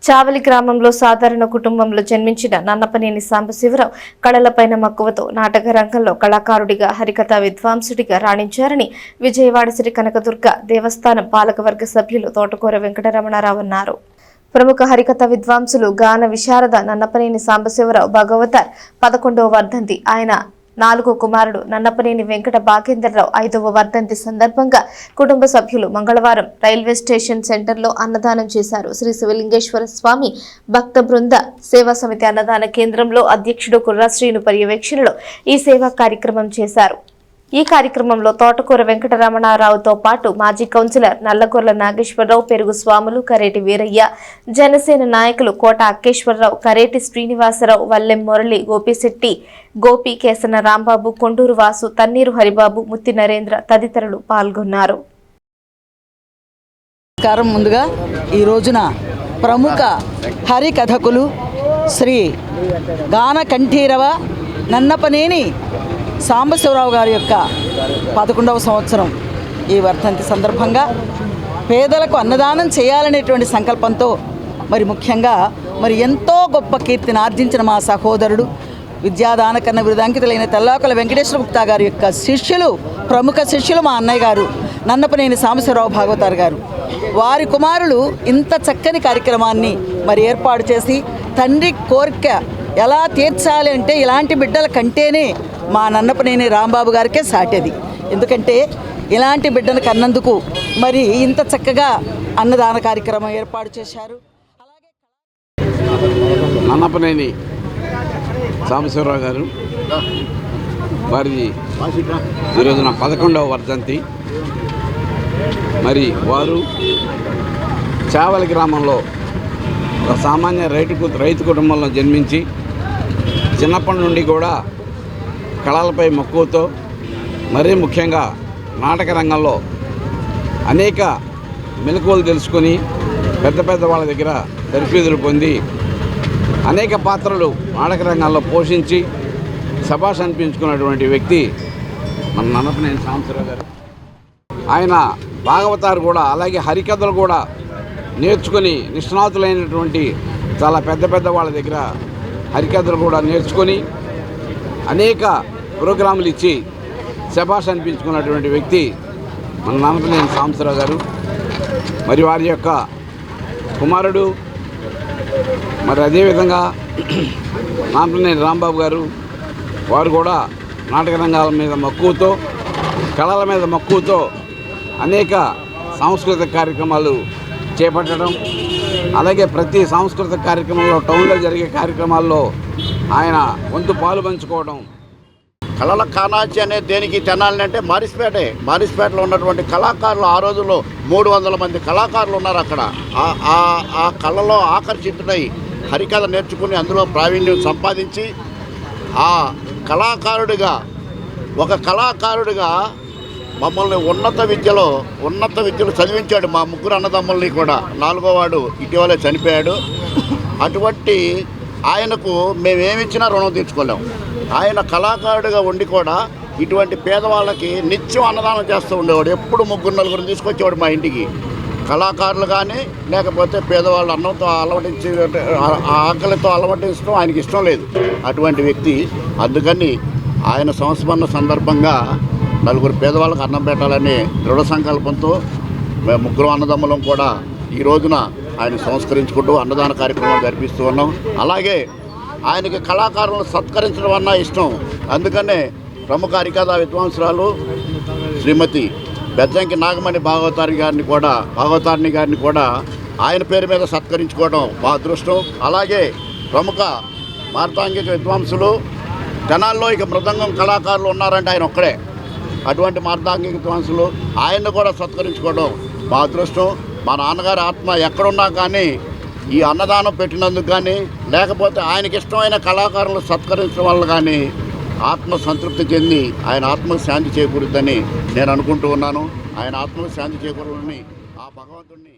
చావలి గ్రామంలో సాధారణ కుటుంబంలో జన్మించిన నన్నపనేని సాంబశివరావు కళలపైన మక్కువతో నాటక రంగంలో కళాకారుడిగా హరికథా విద్వాంసుడిగా రాణించారని విజయవాడ శ్రీ కనకదుర్గ దేవస్థానం పాలకవర్గ సభ్యులు తోటకూర వెంకటరమణారావు అన్నారు. ప్రముఖ హరికథ విద్వాంసులు గాన విశారద నన్నపనేని సాంబశివరావు భగవతార్ 11వ వర్ధంతి. ఆయన 4వ కుమారుడు నన్నపనేని వెంకట భాగేంద్రరావు 5వ వర్ధంతి సందర్భంగా కుటుంబ సభ్యులు మంగళవారం రైల్వే స్టేషన్ సెంటర్లో అన్నదానం చేశారు. శ్రీ శివలింగేశ్వర స్వామి భక్త బృంద సేవా సమితి అన్నదాన కేంద్రంలో అధ్యక్షుడు కుర్రాశ్రీను పర్యవేక్షణలో ఈ సేవా కార్యక్రమం చేశారు. ఈ కార్యక్రమంలో తోటకూర వెంకటరమణారావుతో పాటు మాజీ కౌన్సిలర్ నల్లగొర్ల నాగేశ్వరరావు, పెరుగు స్వాములు, కరేటి వీరయ్య, జనసేన నాయకులు కోట అక్కేశ్వరరావు, కరేటి శ్రీనివాసరావు, వల్లెం మురళి, గోపిశెట్టి గోపి, కేసన రాంబాబు, కొండూరు వాసు, తన్నీరు హరిబాబు, ముత్తి నరేంద్ర తదితరులు పాల్గొన్నారు. ముందుగా ఈ రోజున ప్రముఖ హరికథకులు శ్రీ గాన కంఠీరవ నన్నపనేని సాంబశివరావు గారి యొక్క 11వ సంవత్సరం ఈ వర్ధంతి సందర్భంగా పేదలకు అన్నదానం చేయాలనేటువంటి సంకల్పంతో ముఖ్యంగా ఎంతో గొప్ప కీర్తిని ఆర్జించిన మా సహోదరుడు విద్యాదాన కన్న విరుదాంకితులైన తెల్లాకుల వెంకటేశ్వర గుప్తా గారి యొక్క శిష్యులు, ప్రముఖ శిష్యులు మా అన్నయ్య గారు నన్నపనేని సాంబశివరావు భాగవతార్ గారు. వారి కుమారులు ఇంత చక్కని కార్యక్రమాన్ని ఏర్పాటు చేసి తండ్రి కోరిక ఎలా తీర్చాలి అంటే ఇలాంటి బిడ్డల కంటేనే మా నన్నపనేని రాంబాబు గారికే సాటేది. ఎందుకంటే ఇలాంటి బిడ్డను కన్నందుకు ఇంత చక్కగా అన్నదాన కార్యక్రమం ఏర్పాటు చేశారు. నన్నపనేని సాంబశివరావు గారు వారిది ఈరోజున 11వ వర్ధంతి. వారు చావలి గ్రామంలో ఒక సామాన్య రైతు కుటుంబంలో జన్మించి చిన్నప్పటి నుండి కూడా కళలపై మక్కువతో మరీ ముఖ్యంగా నాటక రంగంలో అనేక మెలకువలు తెలుసుకొని పెద్ద వాళ్ళ దగ్గర తర్ఫీదులు పొంది అనేక పాత్రలు నాటక రంగంలో పోషించి శభాష్ అనిపించుకున్నటువంటి వ్యక్తి మన నన్నపనేని సాంబశివరావు గారు. ఆయన భాగవతారు కూడా అలాగే హరికథలు కూడా నేర్చుకొని నిష్ణాతులైనటువంటి చాలా పెద్ద వాళ్ళ దగ్గర హరికథలు కూడా నేర్చుకొని అనేక ప్రోగ్రాములు ఇచ్చి శభాష్ అనిపించుకున్నటువంటి వ్యక్తి మన నన్నపనేని సాంబశివరావు గారు. వారి యొక్క కుమారుడు అదేవిధంగా నన్నపనేని రాంబాబు గారు వారు కూడా నాటక రంగాల మీద మక్కువతో కళల మీద మక్కువతో అనేక సాంస్కృతిక కార్యక్రమాలు చేపట్టడం, అలాగే ప్రతి సాంస్కృతిక కార్యక్రమంలో టౌన్లో జరిగే కార్యక్రమాల్లో ఆయన వంతు పాలు పంచుకోవడం. కళల కానాచి అనే దేనికి తెనాలి అంటే మారిస్పేటలో ఉన్నటువంటి కళాకారులు ఆ రోజుల్లో 300 మంది కళాకారులు ఉన్నారు అక్కడ. ఆ కళలో ఆకర్షితుడై హరికథ నేర్చుకుని అందులో ప్రావీణ్యం సంపాదించి ఆ ఒక కళాకారుడిగా మమ్మల్ని ఉన్నత విద్యలు చదివించాడు. మా ముగ్గురు అన్నదమ్ముల్ని కూడా 4వ వాడు ఇటీవలే చనిపోయాడు. అటువంటి ఆయనకు మేమేమిచ్చినా రుణం తీర్చుకోలేము. ఆయన కళాకారుడిగా ఉండి కూడా ఇటువంటి పేదవాళ్ళకి నిత్యం అన్నదానం చేస్తూ ఉండేవాడు. ఎప్పుడు 3-4 తీసుకొచ్చేవాడు మా ఇంటికి. కళాకారులు కానీ లేకపోతే పేదవాళ్ళు అన్నంతో అలవటించి ఆకలితో అలవటించడం ఆయనకి ఇష్టం లేదు. అటువంటి వ్యక్తి. అందుకని ఆయన సంస్మరణ సందర్భంగా 4 పేదవాళ్ళకు అన్నం పెట్టాలని దృఢ సంకల్పంతో మేము 3 అన్నదమ్ములం కూడా ఈ రోజున ఆయన సంస్కరించుకుంటూ అన్నదాన కార్యక్రమం జరిపిస్తూ ఉన్నాం. అలాగే ఆయనకి కళాకారులను సత్కరించడం అన్నా ఇష్టం. అందుకనే ప్రముఖ హరికథా విద్వాంసురాలు శ్రీమతి బెజ్జంకి నాగమణి భాగవతారిని గారిని కూడా ఆయన పేరు మీద సత్కరించుకోవడం మా అదృష్టం. అలాగే ప్రముఖ మార్తాంగిక విద్వాంసులు జనాల్లో మృదంగం కళాకారులు ఉన్నారంటే ఆయన ఒక్కడే. అటువంటి మార్తాంగిక విద్వాంసులు ఆయన్ని కూడా సత్కరించుకోవడం మా అదృష్టం. మా నాన్నగారి ఆత్మ ఎక్కడున్నా కానీ ఈ అన్నదానం పెట్టినందుకు కానీ లేకపోతే ఆయనకి ఇష్టమైన కళాకారులు సత్కరించడం వల్ల కానీ ఆత్మ సంతృప్తి చెంది ఆయన ఆత్మకు శాంతి చేకూరుద్దని నేను అనుకుంటూ ఉన్నాను. ఆయన ఆత్మకు శాంతి చేకూరాలని ఆ భగవంతుడిని